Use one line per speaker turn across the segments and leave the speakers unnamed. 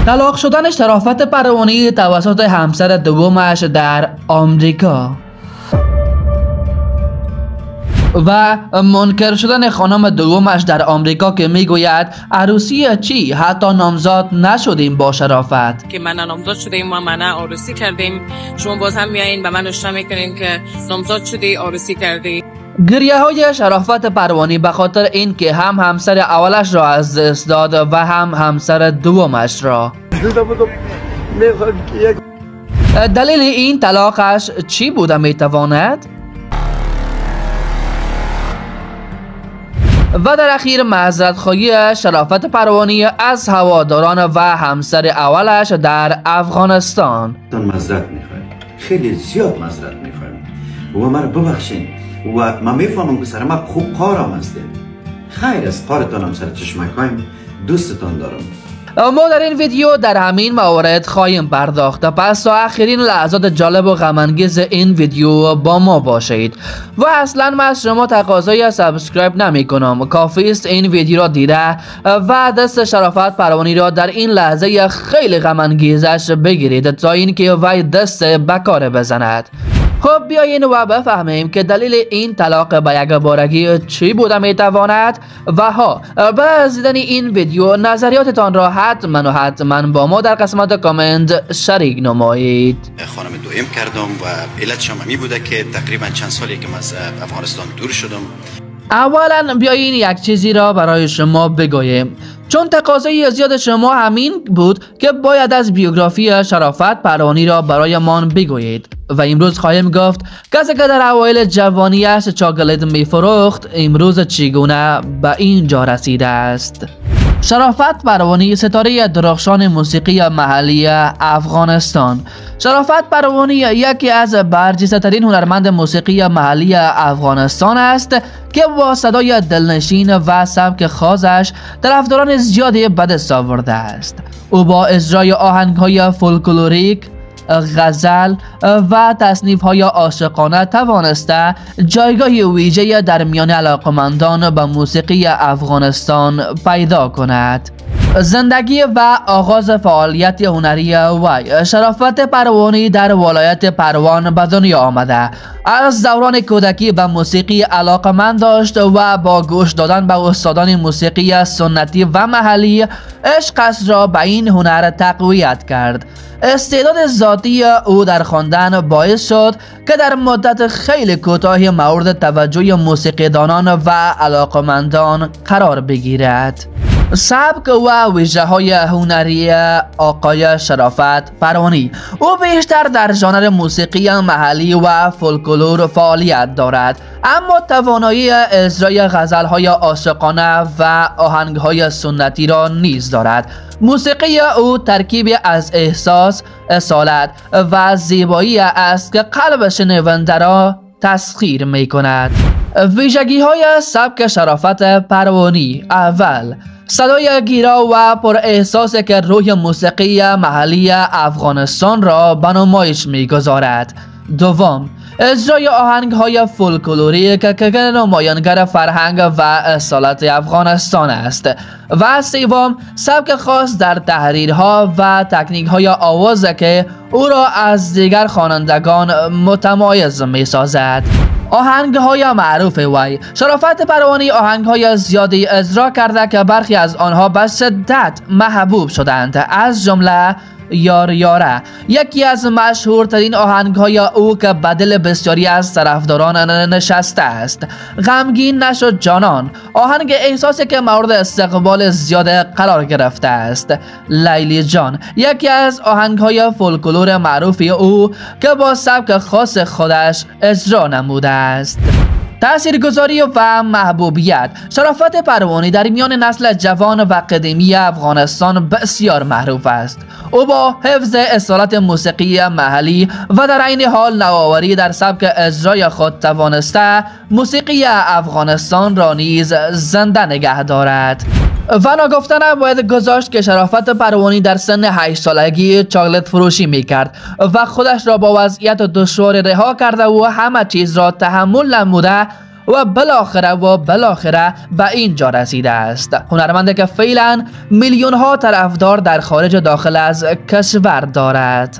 طلاق شدن شرافت پروانی توسط همسر دومش در آمریکا و منکر شدن خانم دومش در آمریکا که میگوید عروسی چی؟ حتی نامزاد نشدیم با شرافت.
که من نامزاد شدیم و من عروسی کردیم، شما باز هم میایین به من اشتباه میکنین که نامزاد شدی عروسی کردی.
گریه های شرافت پروانی به خاطر این که هم همسر اولش را از دست داد و هم همسر دومش را. دلیل این طلاقش چی بوده میتواند؟ و در اخیر معذرت خواهی شرافت پروانی از هواداران و همسر اولش در افغانستان.
معذرت میخوایم، خیلی زیاد معذرت میخوایم و من ببخشین و من میفهمم که سر ما خوب قارم هستیم. خیر از قارتانم سر چشمکایم، دوستتان دارم.
ما در این ویدیو در همین موارد خواهیم پرداخت. پس تا آخرین لحظات جالب و غم‌انگیز این ویدیو با ما باشید. و اصلا من از شما تقاضای سابسکرایب نمی کنم، کافی است این ویدیو را دیده و دست شرافت پروانی را در این لحظه خیلی غم‌انگیزش بگیرید تا اینکه وی دست به کار بزند. خب بیایین و بفهمیم که دلیل این طلاق به یک بارگی چی بوده میتواند و بعد دیدن این ویدیو نظریاتتان را حتما با ما در قسمت کامنت شریک نمایید.
خانم دویم کردم و علت شما بوده که تقریبا چند سالی که از افغانستان دور شدم.
اولا بیایین یک چیزی را برای شما بگویم، چون تقاضای زیاد شما همین بود که باید از بیوگرافی شرافت پروانی را برایمان بگویید و امروز خواهیم گفت کسی که در اوایل جوانیش چاکلت میفروخت امروز چگونه به اینجا رسیده است. شرافت پروانی ستاره درخشان موسیقی محلی افغانستان. شرافت پروانی یکی از برجسته‌ترین هنرمند موسیقی محلی افغانستان است که با صدای دلنشین و سبک خاصش طرفداران زیادی به دست آورده است. او با اجرای آهنگ‌های فولکلوریک، غزل و تصنیف‌های عاشقانه توانسته جایگاه ویژه‌ای در میان علاقمندان به موسیقی افغانستان پیدا کند. زندگی و آغاز فعالیت هنری وی. شرافت پروانی در ولایت پروان به دنیا آمده. از دوران کودکی به موسیقی علاقمند داشت و با گوش دادن به استادان موسیقی سنتی و محلی عشقش را به این هنر تقویت کرد. استعداد ذاتی او در خواندن باعث شد که در مدت خیلی کوتاهی مورد توجه موسیقیدانان و علاقمندان قرار بگیرد. سبک و ویژه های هنری آقای شرافت پروانی. او بیشتر در ژانر موسیقی محلی و فولکلور فعالیت دارد، اما توانایی اجرای غزل های عاشقانه و آهنگ های سنتی را نیز دارد. موسیقی او ترکیبی از احساس، اصالت و زیبایی است که قلب شنونده را تسخیر می کند. ویژگی های سبک شرافت پروانی. اول، صدای گیرا و پر احساسی که روح موسیقی محلی افغانستان را به نمایش می‌گذارد. دوم، اجرای آهنگ های فولکلوریک که نمایانگر فرهنگ و اصالت افغانستان است. و سوم، سبک خاص در تحریرها و تکنیک های آواز که او را از دیگر خوانندگان متمایز می سازد. آهنگ های معروف وی. شرافت پروانی آهنگ های زیادی اجرا کرده که برخی از آنها به شدت محبوب شدند، از جمله یار یاره، یکی از مشهورترین آهنگ های او که به دل بسیاری از طرفداران نشسته است. غمگین نشد جانان، آهنگ احساسی که مورد استقبال زیاد قرار گرفته است. لیلی جان، یکی از آهنگ های فولکلور معروف او که با سبک خاص خودش اجرا نموده است. تاثیرگذاری و محبوبیت. شرافت پروانی در میان نسل جوان و قدیمی افغانستان بسیار معروف است. او با حفظ اصالت موسیقی محلی و در عین حال نوآوری در سبک اجرای خود توانسته موسیقی افغانستان را نیز زنده نگه دارد. و ناگفته نباید گذاشت که شرافت پروانی در سن 8 سالگی چاکلت فروشی میکرد و خودش را با وضعیت دشوار رها کرده و همه چیز را تحمل نموده و بالاخره به اینجا رسیده است. هنرمندی که فعلا میلیون ها طرفدار در خارج و داخل از کشور دارد.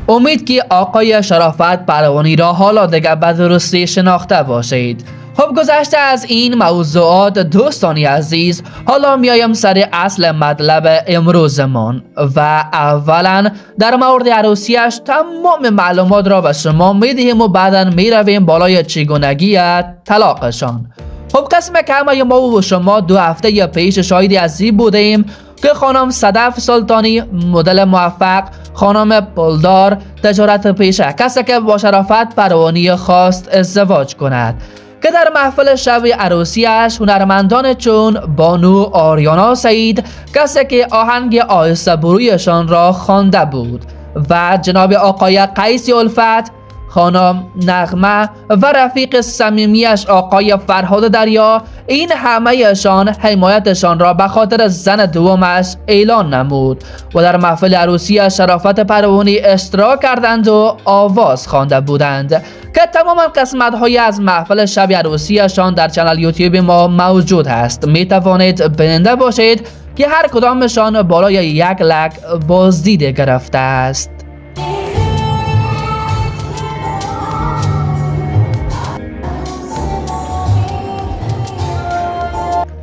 امید که آقای شرافت پروانی را حالا دیگر به درستی شناخته باشید. خب گذشته از این موضوعات دوستانی عزیز، حالا میایم سر اصل مطلب امروزمان و اولا در مورد عروسیش تمام معلومات را به شما میدهیم و بعدا میرویم بالای چگونگی طلاقشان. خب قسم که همه ما و شما 2 هفته پیش شاهدی از این بودیم که خانم صدف سلطانی، مدل موفق، خانم پولدار، تجارت پیشه، کسی که با شرافت پروانی خواست ازدواج کند که در محفل شب عروسیش هنرمندان چون بانو آریانا سعید، کسی که آهنگ آهسته برویشان را خوانده بود، و جناب آقای قیسی الفت، خانم نغمه و رفیق صمیمیش آقای فرهاد دریا، این همه‌شان حمایتشان را به خاطر زن دومش اعلان نمود و در محفل عروسی شرافت پروانی اشتراک کردند و آواز خوانده بودند که تمام قسمت‌های از محفل شب عروسیشان در کانال یوتیوب ما موجود است. می توانید بیننده باشید که هر کدامشان بالای 1 لک بازدید گرفته است.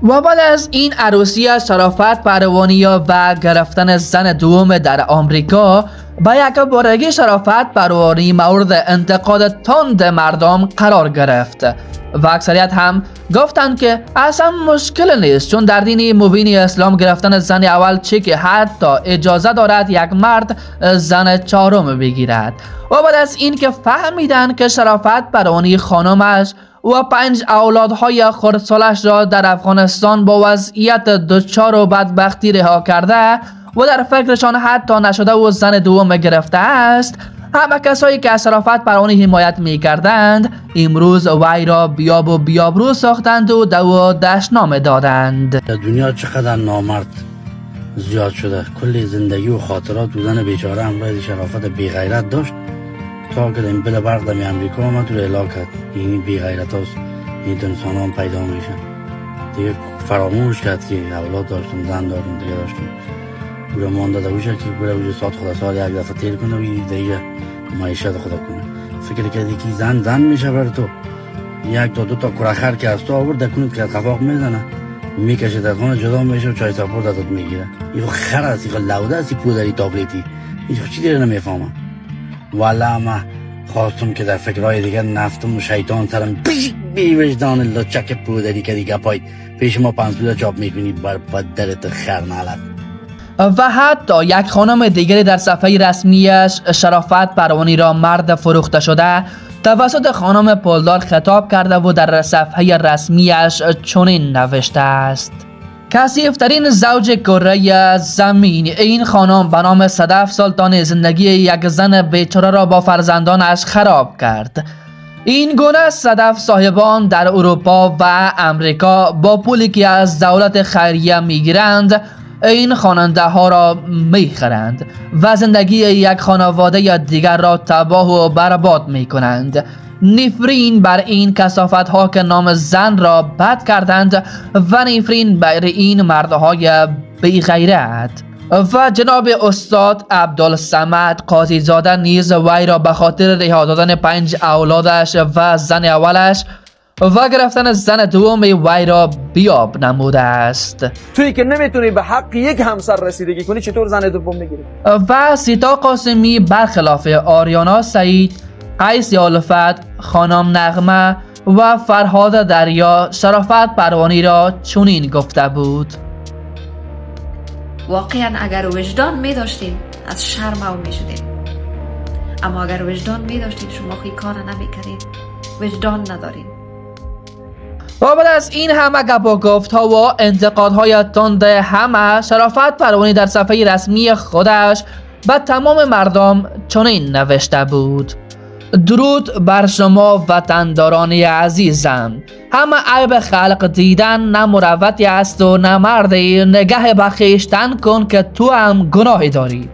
و بعد از این عروسی شرافت پروانی و گرفتن زن دوم در آمریکا، با یک بارگی شرافت پروانی مورد انتقاد تند مردم قرار گرفت و اکثریت هم گفتند که اصلا مشکل نیست، چون در دین مبین اسلام گرفتن زن اول چه که حتی اجازه دارد یک مرد زن 4م بگیرد. و بعد از این که فهمیدند که شرافت پروانی خانمش و 5 اولادهای خردسالش را در افغانستان با وضعیت دچار و بدبختی رها کرده و در فکرشان حتی نشده و زن دوم گرفته است، همه کسایی که از شرافت پروانی حمایت می کردند امروز وی را بیاب و بیابرو ساختند و دو دشنامه دادند.
در دنیا چقدر نامرد زیاد شده. کلی زندگی و خاطرات بودن بیچاره همراه شرافت بیغیرت داشت تا که این بله برق دمی امریکا آمد و اعلام کرد این بیغیرت هاست، این انسان هم پیدا میشن. دیگه فراموش کرد که اولاد داشتم، زن داشتم، دیگه داشتم. بوده مانده دوشه که بوده وجود سال یک دفعه تیر کنه و دیگه معیشت خدا کنه. فکر کردی که زن میشه بر تو. 1 تا 2 تا کرخر که از تو آورد دکنید که خفاق میزنه، میکشه در خانه جدا میشه و چای ساپور دادت میگیره. این خر است، این لوده است، پودری تابلتی. این چی دیگه نمیفهمم. والا ما خواستم که در فکرهای دیگه نفتم و شیطان سرم بی وجدان لچک پودری که دیگه پای پیش ما 5 چاپ میکنی بر درت خرنالت.
و حتی یک خانم دیگری در صفحه رسمیش شرافت پروانی را مرد فروخته شده توسط خانم پولدار خطاب کرده و در صفحه رسمیش چنین نوشته است: کثیفترین زوج کره زمین، این خانم به نام صدف سلطانی زندگی یک زن بیچاره را با فرزندانش خراب کرد. این گونه صدف صاحبان در اروپا و امریکا با پولی که از دولت خیریه میگیرند این خواننده ها را میخرند و زندگی یک خانواده دیگر را تباه و برباد میکنند. نفرین بر این کثافت ها که نام زن را بد کردند و نفرین بر این مردهای بی‌غیرت. و جناب استاد عبدالصمد قاضی زاده نیز وی را به خاطر رها دادن 5 اولادش و زن اولش و گرفتن زن دوم وی را بیاب نموده است.
تویی که نمیتونی به حق یک همسر رسیدگی کنی چطور زن دوم میگیری؟
و سیتا قاسمی برخلاف آریانا سعید، قیسی الفت، خانم نغمه و فرهاد دریا شرافت پروانی را چنین گفته بود:
واقعا اگر وجدان می داشتیم از شرم او می شدیم، اما اگر وجدان می داشتیم شما خیلی کار نمی کردید. وجدان نداریم.
و بعد از این همه گپ و گفت ها و انتقادهای تند همه، شرافت پروانی در صفحه رسمی خودش به تمام مردم چنین نوشته بود: درود بر شما وطنداران عزیزم. همه عیب خلق دیدن نه مروتی است و نه مردی، نگه به خویشتن کن که تو هم گناهی داری.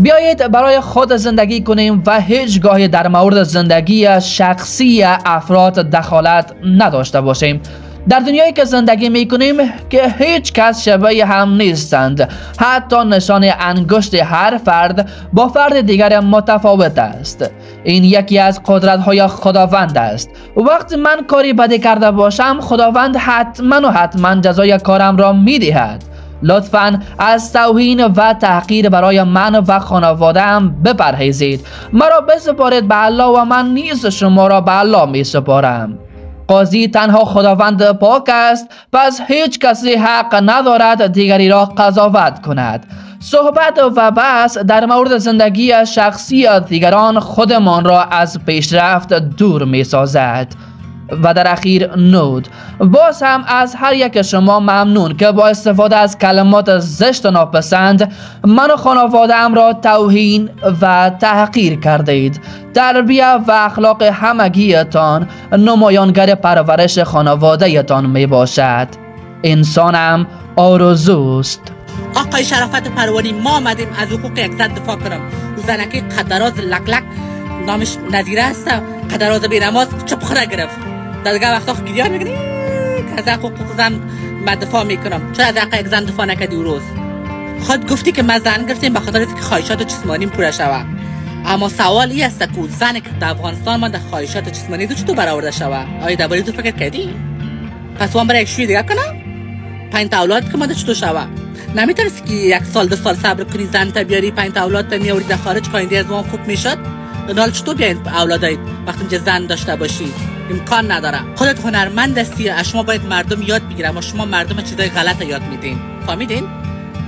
بیایید برای خود زندگی کنیم و هیچگاه در مورد زندگی شخصی افراد دخالت نداشته باشیم. در دنیایی که زندگی میکنیم که هیچ کس شبیه هم نیستند، حتی نشان انگشت هر فرد با فرد دیگر متفاوت است. این یکی از قدرت‌های خداوند است. وقتی من کاری بدی کرده باشم، خداوند حتما جزای کارم را میدهد. لطفاً از توهین و تحقیر برای من و خانواده‌ام بپرهیزید. مرا بسپارید به الله و من نیز شما را به الله می سپارم. قاضی تنها خداوند پاک است، پس هیچ کسی حق ندارد دیگری را قضاوت کند. صحبت و بحث در مورد زندگی شخصی دیگران خودمان را از پیشرفت دور می سازد. و در اخیر نود، باز هم از هر یک شما ممنون که با استفاده از کلمات زشت و ناپسند من و خانواده‌ام را توهین و تحقیر کردید. تربیت و اخلاق همگیتان نمایانگر پرورش خانواده‌تان می باشد. انسانم آرزوست.
آقای شرافت پروانی، ما آمدیم از حقوق یک زن دفاع کنم. زنکی قدراز لک نامش نظیره است، قدراز بینماز چپ خورا گرفت. در دیگه وقتا گریان میگنی که از حقوق زن من دفاع میکنم. چرا از حق یک زن دفاع نکردی او روز؟ خود گفتی که من زن گرفتیم به خاطر اینکه خواهشات جسمانیم پوره شود. اما سوال این است که زنی که در افغانستان من در خواهشات جسمانی تو چطور برآورده شود؟ آیا درباره تو فکر کردی؟ پس وام برای یک شوی دیگه کنم؟ 5 تا اولاد که من چطور شود؟ نمیتونستی که 1 سال 2 سال صبر کنی زن تا بیاری 5 تا اولاد تا میآوری در خارج کاینده از وام خوب میشد؟ حال چطور بیاین اولادایت وقتی که زن داشته باشی؟ امکان نداره. خودت هنرمند هستی، شما باید مردم یاد بگیرن و شما مردم چیزای غلط یاد میدین. فهمیدین؟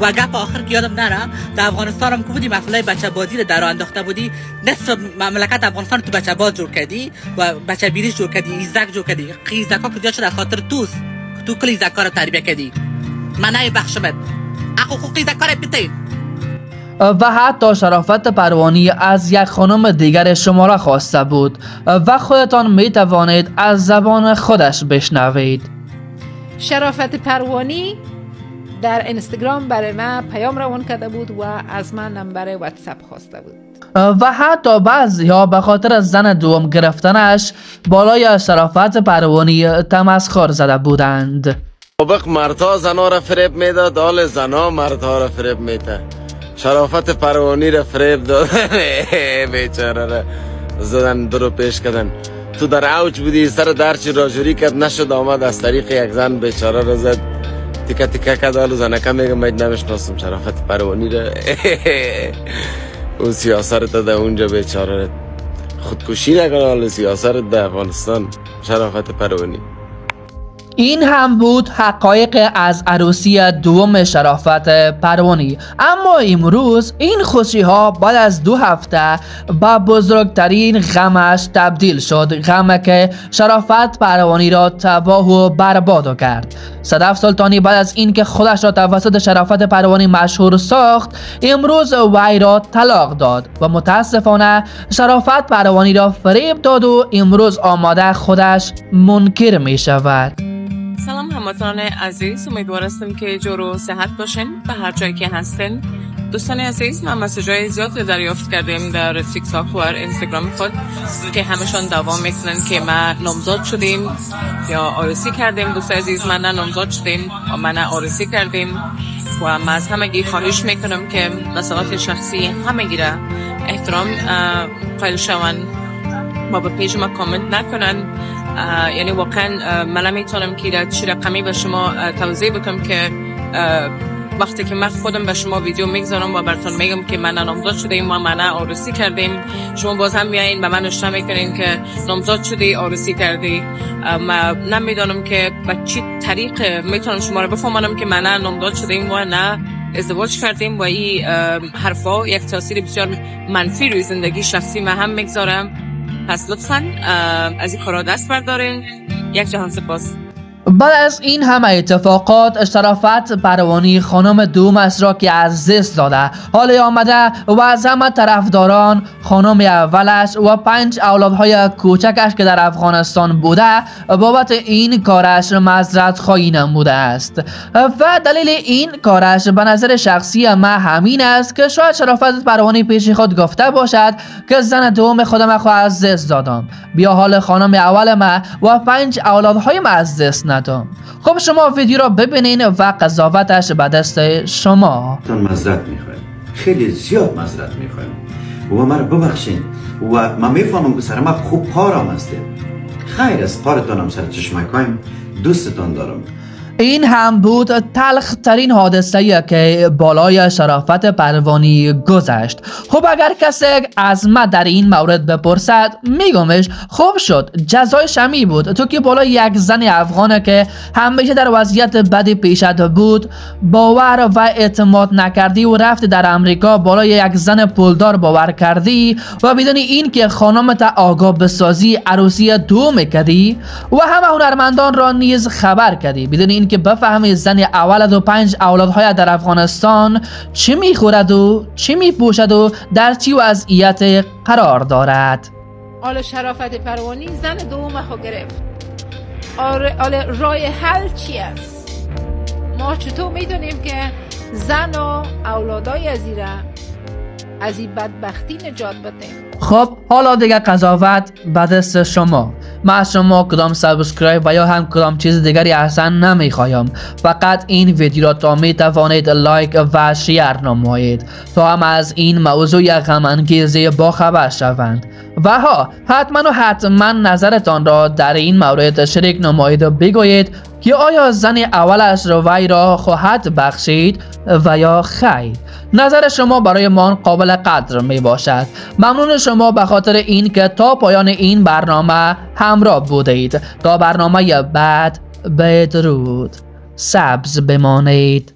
و گپ آخر که یادم نره، در افغانستان هم که بودی مسئله بچه بازی رو در انداخته بودی، نصف مملکت افغانستان تو بچه باز جور کردی و بچه بیریش جور کردی، ایزک جور کردی. ایزکا که زیاد شده از خاطر توست که تو کل ایزکا رو تربیه کردی. من نمیبخشمت. حقوق ایزکا رو بتین.
و حتی شرافت پروانی از یک خانم دیگر شما را خواسته بود و خودتان می توانید از زبان خودش بشنوید.
شرافت پروانی در اینستاگرام برای من پیام روان کرده بود و از من نمبر واتساپ خواسته بود.
و حتی بعضی‌ها به خاطر زن دوم گرفتنش بالای شرافت پروانی تمسخر زده بودند.
سابق مردها زنها را فریب میداد، حال زنها مردها را فریب میده. شرافت پروانی را فریب دادن، بیچاره را زدن درو پیش کردن. تو در اوج بودی، سر درچی راجوری کرد نشد، آمد از طریق یک زن بیچاره را زد، تیکه تیکه کرد. حالا زنکه میگه من نمیشناسم شرافت پروانی را. اون سیاست در اونجا بیچاره خودکشی نکنه. حالا سیاست در افغانستان شرافت پروانی.
این هم بود حقایق از عروسی دوم شرافت پروانی. اما امروز این خوشی ها بعد از 2 هفته با بزرگترین غمش تبدیل شد. غمی که شرافت پروانی را تباه و برباد کرد. صدف سلطانی بعد از اینکه خودش را توسط شرافت پروانی مشهور ساخت، امروز وی را طلاق داد و متاسفانه شرافت پروانی را فریب داد و امروز آماده خودش منکر می شود.
سلام هموطنان عزیز، امیدوار هستم که جور و صحت باشین به هر جایی که هستین. دوستان عزیز، ما مسیج‌های زیاد دریافت کردیم در تیک تاک و اینستاگرام خود که همشون دوام میکنن که ما نامزد شدیم یا عروسی کردیم. دوست عزیز، من نه نامزد شدیم و من نه عروسی کردیم و من از همگی خواهش میکنم که مسائل شخصی همگی را احترام قائل شون و به پیج ما کامنت نکنن. یعنی واقعا من نمیتونم که در چی رقمی به شما توضیح بدم که وقتی که من خودم به شما ویدیو میگذارم و براتون میگم که من نامزد شدیم و من عروسی کردیم، شما باز هم میایین به من اشاره میکنین که نامزد شدی عروسی کردی. من نمیدونم که به چی طریق میتونم شما رو بفهمانم که من نامزد شدیم و نه ازدواج کردیم و این حرفا یک تاثیر بسیار منفی روی زندگی شخصی من هم میگذارم. پس لطفاً از این کارا دست بردارین. یک جهان سپاس.
بعد از این همه اتفاقات شرافت پروانی خانم دومش را که از دست داده حال آمده و از همه طرفداران خانم اولش و 5 اولادهای کوچکش که در افغانستان بوده بابت این کارش معذرت خواهی نموده است و دلیل این کارش به نظر شخصی ما همین است که شاید شرافت پروانی پیش خود گفته باشد که زن دوم خودم خود از دست دادم، بیا حال خانم اول ما و 5 اولادهای ما از دست ندم. خب شما ویدیو را ببینین و قضاوتش به دست شما.
معذرت میخوایم، خیلی زیاد معذرت میخوایم و مرا ببخشین و من میفهمم که سر ما خوب کار آمده. خیر از کارتان هم سر چشمکایم، دوستتان دارم.
این هم بود تلخ ترین حادثه که بالای شرافت پروانی گذشت. خب اگر کسی از ما در این مورد بپرسد میگمش خوب شد، جزای شمی بود. تو که بالای یک زن افغانه که همیشه در وضعیت بدی پیشت بود باور و اعتماد نکردی و رفت در امریکا بالای یک زن پولدار باور کردی و بدون این که خانمت آگاه بسازی عروسی دوم کردی و همه هنرمندان را نیز خبر کردی بدون این که بفهمی زن اولد و 5 اولادهای در افغانستان چی میخورد و چی میپوشد و در چی وضعیت قرار دارد.
آل شرافت پروانی زن دوم خو گرفت. آل راه حل چی است؟ ما چطور میدونیم که زن و اولادای از این بدبختی نجات بدیم؟
خب حالا دیگه قضاوت به دست شما. من از شما کدام سابسکرایب و یا هم کدام چیز دیگری اصلا نمیخوایم، فقط این ویدیو را تا می توانید لایک و شیر نمایید تا هم از این موضوع غم انگیز با خبر شوند و حتما نظرتان را در این مورد شریک نمایید و بگویید که آیا زن اولش رو وی را خواهد بخشید و یا خیر. نظر شما برای ما قابل قدر می باشد. ممنون شما به خاطر این که تا پایان این برنامه همراه بودید. تا برنامه بعد بدرود، سبز بمانید.